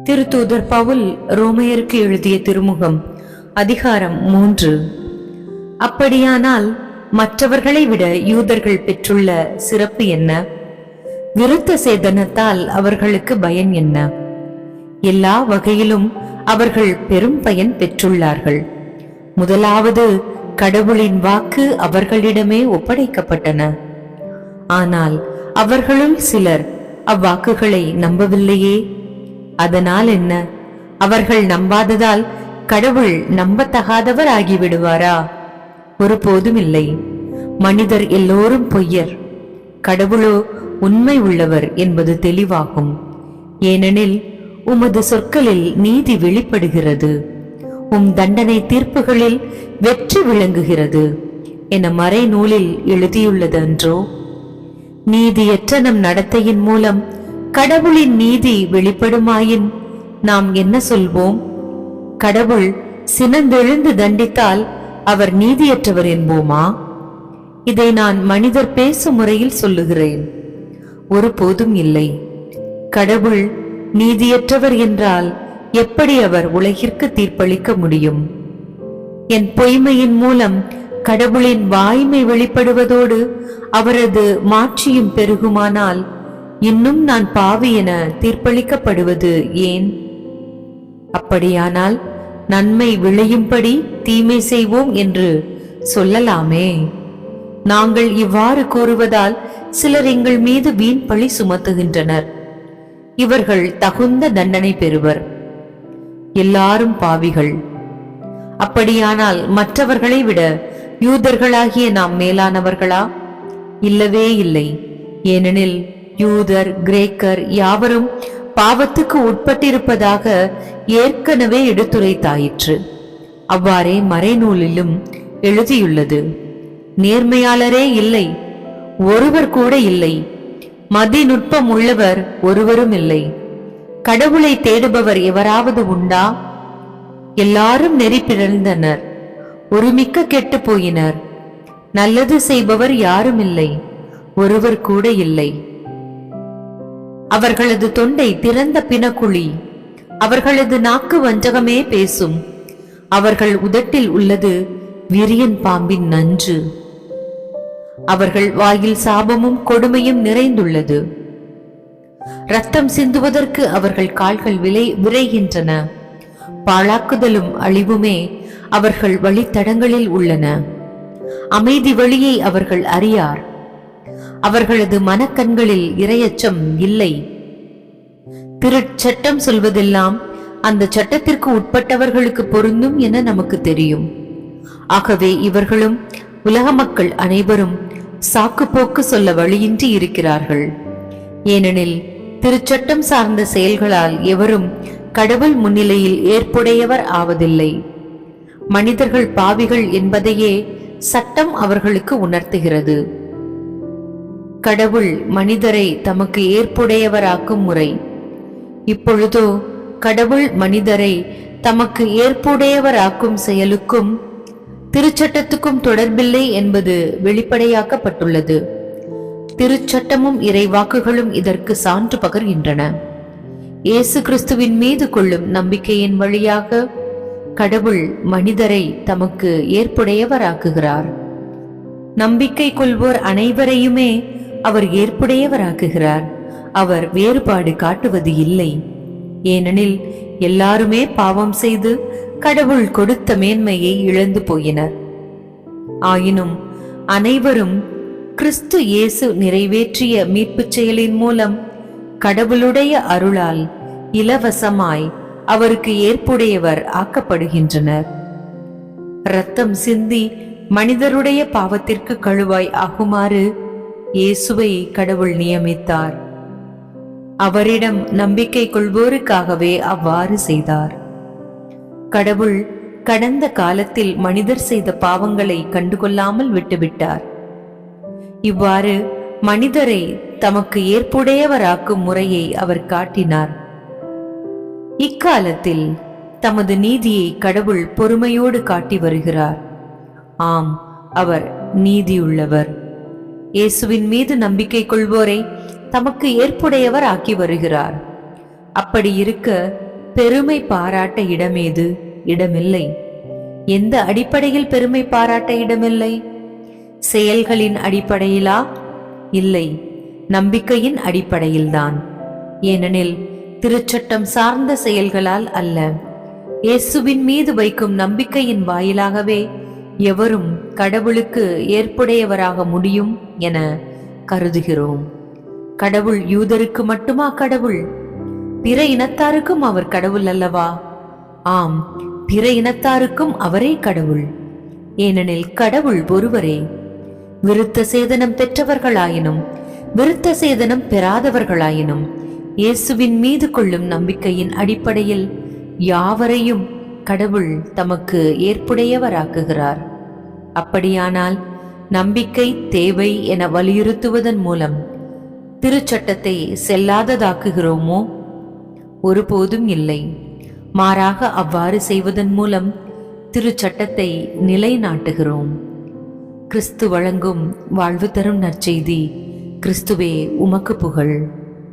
திருத்தூதர் பவுல் ரோமையருக்கு எழுதிய திருமுகம் அதிகாரம் 3. அப்படியானால் மற்றவர்களை விட யூதர்கள் பெற்றுள்ள சிறப்பு என்ன? விருத்த சேதனத்தால் அவர்களுக்கு பயன் என்ன? எல்லா வகையிலும் அவர்கள் பெரும் பயன் பெற்றுள்ளார்கள். முதலாவது, கடவுளின் வாக்கு அவர்களிடமே ஒப்படைக்கப்பட்டன. ஆனால் அவர்களுள் சிலர் அவ்வாக்குகளை நம்பவில்லையே. அதனால் என்ன? அவர்கள் நம்பாததால் கடவுள் நம்பத்தகாதவர் ஆகிவிடுவாரா? ஒருபோதும் இல்லை. மனிதர் எல்லோரும் பொய்யர், கடவுளோ உண்மை உள்ளவர் என்பது தெளிவாகும். ஏனெனில் உமது சொற்களில் நீதி வெளிப்படுகிறது, உம் தண்டனை தீர்ப்புகளில் வெற்றி விளங்குகிறது என மறை நூலில் எழுதியுள்ளது அன்றோ? நீதியற்ற நம் நடத்தையின் மூலம் கடவுளின் நீதி வெளிப்படுமாயின் நாம் என்ன சொல்வோம்? கடவுள் சினந்தெழுந்து தண்டித்தால் அவர் நீதியற்றவர் என்போமா? இதை நான் மனிதர் பேசும் முறையில் சொல்லுகிறேன். ஒருபோதும் இல்லை. கடவுள் நீதியற்றவர் என்றால் எப்படி அவர் உலகிற்கு தீர்ப்பளிக்க முடியும்? என் பொய்மையின் மூலம் கடவுளின் வாய்மை வெளிப்படுவதோடு அவரது மாட்சியும் பெருகுமானால் இன்னும் நான் பாவி என தீர்ப்பளிக்கப்படுவது ஏன்? அப்படியானால் நன்மை விளையும்படி தீமை செய்வோம் என்று சொல்லலாமே. நாங்கள் இவ்வாறு கூறுவதால் சிலர் எங்கள் மீது வீண் பழி சுமத்துகின்றனர். இவர்கள் தகுந்த தண்டனை பெறுவர். எல்லாரும் பாவிகள். அப்படியானால் மற்றவர்களை விட யூதர்களாகிய நாம் மேலானவர்களா? இல்லவே இல்லை. ஏனெனில் யூதர் கிரேக்கர் யாவரும் பாவத்துக்கு உட்பட்டிருப்பதாக ஏற்கனவே எடுத்துரைத்தாயிற்று. அவ்வாறே மறைநூலிலும் எழுதியுள்ளது. நேர்மையாளரே இல்லை, ஒருவர் கூட இல்லை. மதிநுட்பம் உள்ளவர் ஒருவரும் இல்லை. கடவுளை தேடுபவர் எவராவது உண்டா? எல்லாரும் நெறி பிறந்தனர், ஒருமிக்க கெட்டு போயினர். நல்லது செய்பவர் யாரும் இல்லை, ஒருவர் கூட இல்லை. அவர்களது தொண்டை திறந்த பிணக்குழி, அவர்களது நாக்கு வஞ்சகமே பேசும். அவர்கள் உதட்டில் உள்ளது விரியன் பாம்பின் நஞ்சு. அவர்கள் வாயில் சாபமும் கொடுமையும் நிறைந்துள்ளது. இரத்தம் சிந்துவதற்கு அவர்கள் கால்கள் விரைகின்றன. பாழாக்குதலும் அழிவுமே அவர்கள் வழித்தடங்களில் உள்ளன. அமைதி வழியை அவர்கள் அறியார். அவர்களது மனக்கண்களில் இரையச்சம் இல்லை. திருச்சட்டம் சொல்வதெல்லாம் அந்த சட்டத்திற்கு உட்பட்டவர்களுக்கு பொருந்தும் என நமக்கு தெரியும். ஆகவே இவர்களும் உலக மக்கள் அனைவரும் சாக்கு போக்கு சொல்ல வழியின்றி இருக்கிறார்கள். ஏனெனில் திருச்சட்டம் சார்ந்த செயல்களால் எவரும் கடவுள் முன்னிலையில் ஏற்புடையவர் ஆவதில்லை. மனிதர்கள் பாவிகள் என்பதையே சட்டம் அவர்களுக்கு உணர்த்துகிறது. கடவுள் மனிதரை தமக்கு ஏற்புடையவராக்கும் முறை. இப்பொழுதோ கடவுள் மனிதரை தமக்கு ஏற்புடையவராக்கும் செயலுக்கும் திருச்சட்டத்துக்கும் தொடர்பில்லை என்பது வெளிப்படையாக்கப்பட்டுள்ளது. திருச்சட்டமும் இறைவாக்குகளும் இதற்கு சான்று பகர்கின்றன. இயேசு கிறிஸ்துவின் மீது கொள்ளும் நம்பிக்கையின் வழியாக கடவுள் மனிதரை தமக்கு ஏற்புடையவராக்குகிறார். நம்பிக்கை கொள்வோர் அனைவரையுமே அவர் ஏற்புடையவராக்குகிறார். அவர் வேறுபாடு காட்டுவது இல்லை. ஏனெனில் எல்லாருமே பாவம் செய்து கடவுள் கொடுத்த மேன்மையை இழந்து போயினர். ஆயினும் அனைவரும் கிறிஸ்து இயேசு நிறைவேற்றிய மீட்புச் செயலின் மூலம் கடவுளுடைய அருளால் இலவசமாய் அவருக்கு ஏற்புடையவர் ஆக்கப்படுகின்றனர். இரத்தம் சிந்தி மனிதருடைய பாவத்திற்கு கழுவாய் ஆகுமாறு இயேசுவை கடவுள் நியமித்தார். அவரிடம் நம்பிக்கை கொள்வோருக்காகவே அவ்வாறு செய்தார். கடவுள் கடந்த காலத்தில் மனிதர் செய்த பாவங்களை கண்டுகொள்ளாமல் விட்டுவிட்டார். இவ்வாறு மனிதரை தமக்கு ஏற்புடையவராக்கும் முறையை அவர் காட்டினார். இக்காலத்தில் தமது நீதியை கடவுள் பொறுமையோடு காட்டி வருகிறார். ஆம், அவர் நீதியுள்ளவர். இயேசுவின் மீது நம்பிக்கை கொள்வோரை தமக்கு ஏற்புடையவர் ஆக்கி வருகிறார். அப்படி இருக்க பெருமை பாராட்ட இடமேது? இடமில்லை. எந்த அடிப்படையில் பெருமை பாராட்ட இடமில்லை? செயல்களின் அடிப்படையிலா? இல்லை, நம்பிக்கையின் அடிப்படையில்தான். ஏனெனில் திருச்சட்டம் சார்ந்த செயல்களால் அல்ல, இயேசுவின் மீது வைக்கும் நம்பிக்கையின் வாயிலாகவே எவரும் கடவுளுக்கு ஏற்புடையவராக முடியும் என கருதுகிறோம். கடவுள் யூதருக்கு மட்டுமா கடவுள்? பிற இனத்தாருக்கும் அவர் கடவுள் அல்லவா? ஆம், பிற இனத்தாருக்கும் அவரே கடவுள். ஏனெனில் கடவுள் ஒருவரே. விருத்த சேதனம் பெற்றவர்களாயினும் விருத்த சேதனம் பெறாதவர்களாயினும் இயேசுவின் மீது கொள்ளும் நம்பிக்கையின் அடிப்படையில் யாவரையும் கடவுள் தமக்கு ஏற்புடையவராக்குகிறார். அப்படியானால் நம்பிக்கை தேவை என வலியுறுத்துவதன் மூலம் திருச்சட்டத்தை செல்லாததாக்குகிறோமோ? ஒருபோதும் இல்லை. மாறாக அவ்வாறு செய்வதன் மூலம் திருச்சட்டத்தை நிலைநாட்டுகிறோம். கிறிஸ்து வழங்கும் வாழ்வு தரும் நற்செய்தி. கிறிஸ்துவே உமக்கு புகழ்.